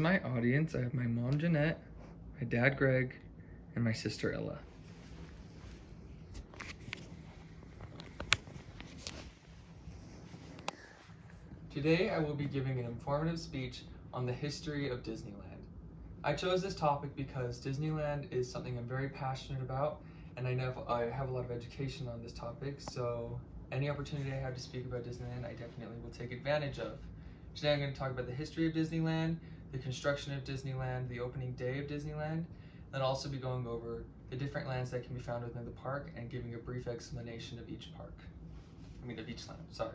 My audience, I have my mom Jeanette, my dad Greg, and my sister Ella. Today I will be giving an informative speech on the history of Disneyland. I chose this topic because Disneyland is something I'm very passionate about, and I know I have a lot of education on this topic, so any opportunity I have to speak about Disneyland, I definitely will take advantage of. Today I'm going to talk about the history of Disneyland, the construction of Disneyland, the opening day of Disneyland, and I'll also be going over the different lands that can be found within the park and giving a brief explanation of each of each land, sorry.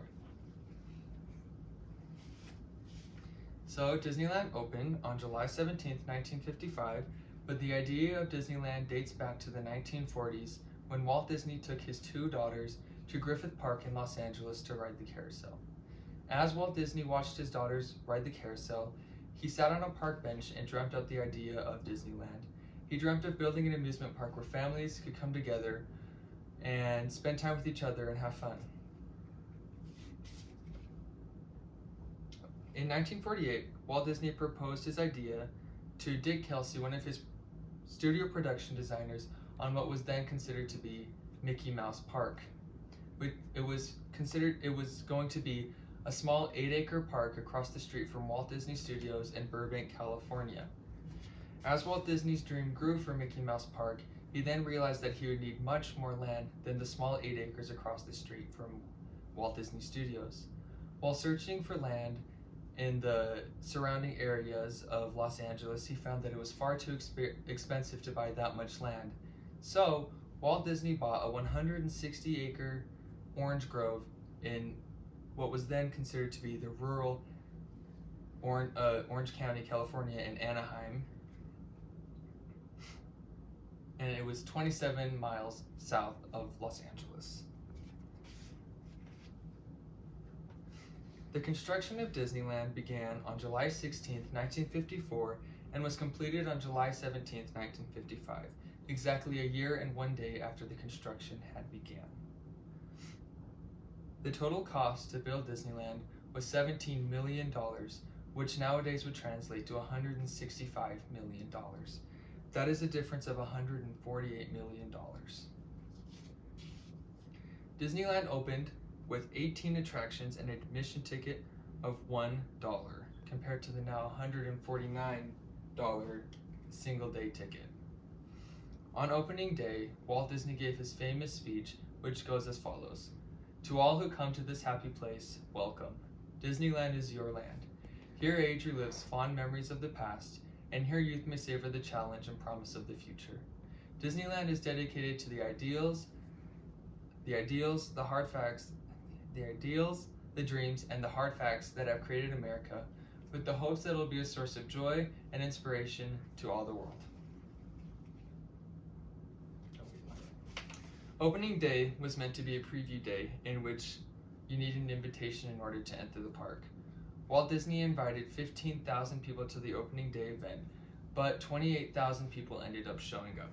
So Disneyland opened on July 17th, 1955, but the idea of Disneyland dates back to the 1940s when Walt Disney took his two daughters to Griffith Park in Los Angeles to ride the carousel. As Walt Disney watched his daughters ride the carousel, he sat on a park bench and dreamt up the idea of Disneyland. He dreamt of building an amusement park where families could come together and spend time with each other and have fun. In 1948, Walt Disney proposed his idea to Dick Kelsey, one of his studio production designers, on what was then considered to be Mickey Mouse Park. It was going to be a small 8-acre park across the street from Walt Disney Studios in Burbank, California. As Walt Disney's dream grew for Mickey Mouse Park, he then realized that he would need much more land than the small 8 acres across the street from Walt Disney Studios. While searching for land in the surrounding areas of Los Angeles, he found that it was far too expensive to buy that much land. So, Walt Disney bought a 160-acre orange grove in what was then considered to be the rural Orange County, California, in Anaheim, and it was 27 miles south of Los Angeles. The construction of Disneyland began on July 16, 1954, and was completed on July 17, 1955, exactly a year and 1 day after the construction had begun. The total cost to build Disneyland was $17 million, which nowadays would translate to $165 million. That is a difference of $148 million. Disneyland opened with 18 attractions and an admission ticket of $1, compared to the now $149 single-day ticket. On opening day, Walt Disney gave his famous speech, which goes as follows. To all who come to this happy place, welcome. Disneyland is your land. Here age relives fond memories of the past, and here youth may savor the challenge and promise of the future. Disneyland is dedicated to the ideals, the hard facts, the dreams, and the hard facts that have created America, with the hopes that it will be a source of joy and inspiration to all the world. Opening day was meant to be a preview day in which you needed an invitation in order to enter the park. Walt Disney invited 15,000 people to the opening day event, but 28,000 people ended up showing up.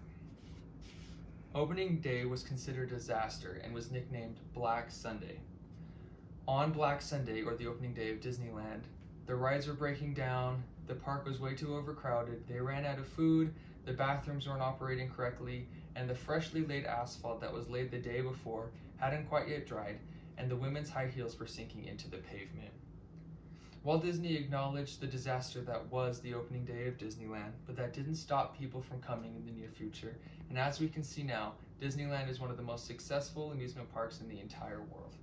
Opening day was considered a disaster and was nicknamed Black Sunday. On Black Sunday, or the opening day of Disneyland, the rides were breaking down, the park was way too overcrowded, they ran out of food, the bathrooms weren't operating correctly, and the freshly laid asphalt that was laid the day before hadn't quite yet dried, and the women's high heels were sinking into the pavement. Walt Disney acknowledged the disaster that was the opening day of Disneyland, but that didn't stop people from coming in the near future, and as we can see now, Disneyland is one of the most successful amusement parks in the entire world.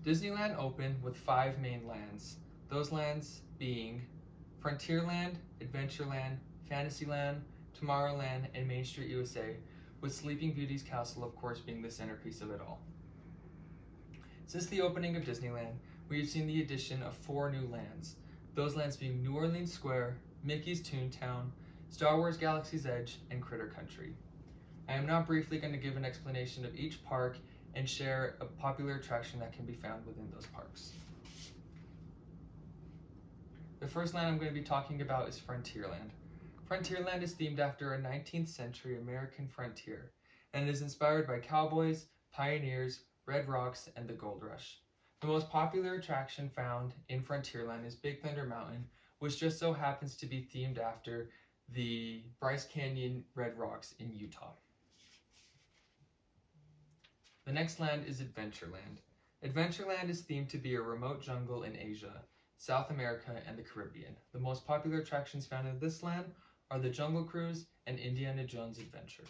Disneyland opened with 5 main lands, those lands being Frontierland, Adventureland, Fantasyland, Tomorrowland, and Main Street USA, with Sleeping Beauty's castle of course being the centerpiece of it all. Since the opening of Disneyland, we have seen the addition of 4 new lands, those lands being New Orleans Square, Mickey's Toontown, Star Wars Galaxy's Edge, and Critter Country. I am now briefly going to give an explanation of each park and share a popular attraction that can be found within those parks. The first land I'm going to be talking about is Frontierland. Frontierland is themed after a 19th century American frontier and is inspired by cowboys, pioneers, red rocks, and the gold rush. The most popular attraction found in Frontierland is Big Thunder Mountain, which just so happens to be themed after the Bryce Canyon Red Rocks in Utah. The next land is Adventureland. Adventureland is themed to be a remote jungle in Asia, South America, and the Caribbean. The most popular attractions found in this land are the Jungle Cruise and Indiana Jones Adventure.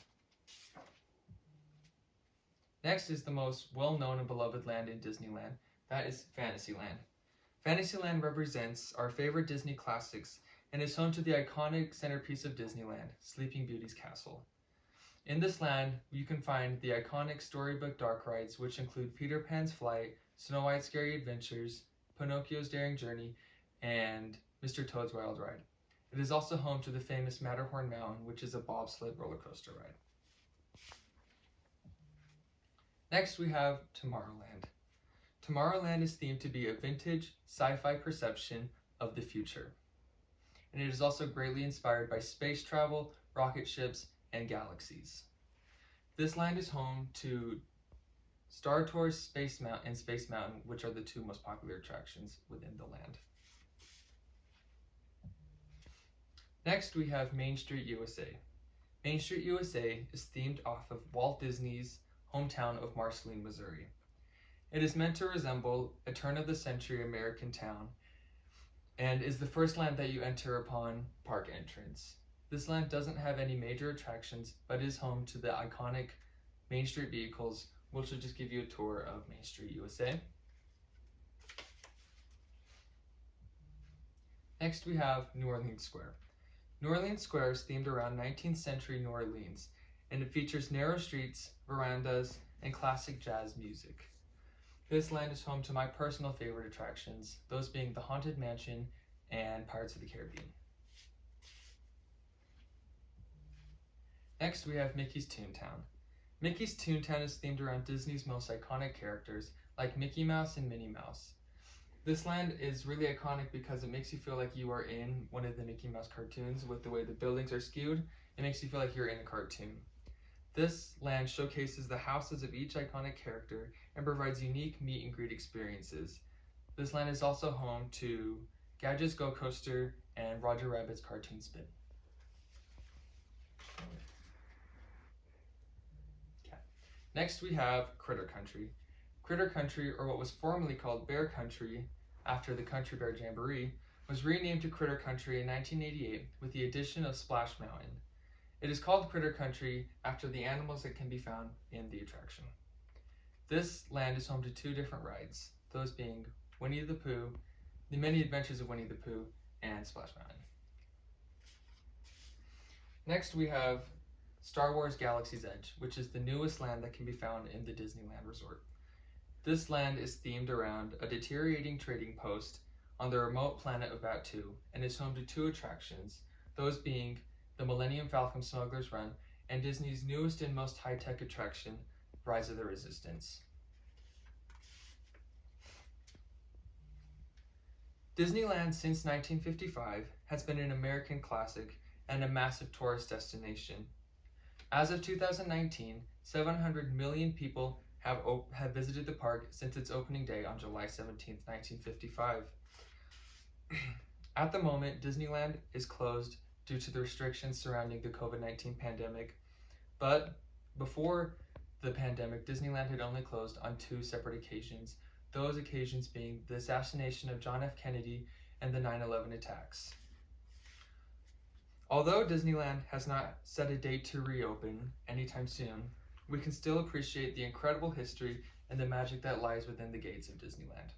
Next is the most well-known and beloved land in Disneyland. That is Fantasyland. Fantasyland represents our favorite Disney classics and is home to the iconic centerpiece of Disneyland, Sleeping Beauty's castle. In this land, you can find the iconic storybook dark rides, which include Peter Pan's Flight, Snow White's Scary Adventures, Pinocchio's Daring Journey, and Mr. Toad's Wild Ride. It is also home to the famous Matterhorn Mountain, which is a bobsled roller coaster ride. Next, we have Tomorrowland. Tomorrowland is themed to be a vintage, sci-fi perception of the future. And it is also greatly inspired by space travel, rocket ships, and galaxies. This land is home to Star Tours Space Mountain, which are the two most popular attractions within the land. Next, we have Main Street USA. Main Street USA is themed off of Walt Disney's hometown of Marceline, Missouri. It is meant to resemble a turn-of-the-century American town and is the first land that you enter upon park entrance. This land doesn't have any major attractions, but is home to the iconic Main Street vehicles, which will just give you a tour of Main Street USA. Next, we have New Orleans Square. New Orleans Square is themed around 19th century New Orleans, and it features narrow streets, verandas, and classic jazz music. This land is home to my personal favorite attractions, those being the Haunted Mansion and Pirates of the Caribbean. Next, we have Mickey's Toontown. Mickey's Toontown is themed around Disney's most iconic characters, like Mickey Mouse and Minnie Mouse. This land is really iconic because it makes you feel like you are in one of the Mickey Mouse cartoons with the way the buildings are skewed. It makes you feel like you're in a cartoon. This land showcases the houses of each iconic character and provides unique meet and greet experiences. This land is also home to Gadget's Go Coaster and Roger Rabbit's Cartoon Spin. Okay. Next, we have Critter Country. Critter Country, or what was formerly called Bear Country after the Country Bear Jamboree, was renamed to Critter Country in 1988 with the addition of Splash Mountain. It is called Critter Country after the animals that can be found in the attraction. This land is home to two different rides, those being Winnie the Pooh, The Many Adventures of Winnie the Pooh, and Splash Mountain. Next, we have Star Wars Galaxy's Edge, which is the newest land that can be found in the Disneyland Resort. This land is themed around a deteriorating trading post on the remote planet of Batuu and is home to two attractions, those being the Millennium Falcon Smuggler's Run and Disney's newest and most high-tech attraction, Rise of the Resistance. Disneyland since 1955 has been an American classic and a massive tourist destination. As of 2019, 700 million people have visited the park since its opening day on July 17, 1955. At the moment, Disneyland is closed due to the restrictions surrounding the COVID-19 pandemic, but before the pandemic, Disneyland had only closed on two separate occasions, those occasions being the assassination of John F. Kennedy and the 9/11 attacks. Although Disneyland has not set a date to reopen anytime soon, we can still appreciate the incredible history and the magic that lies within the gates of Disneyland.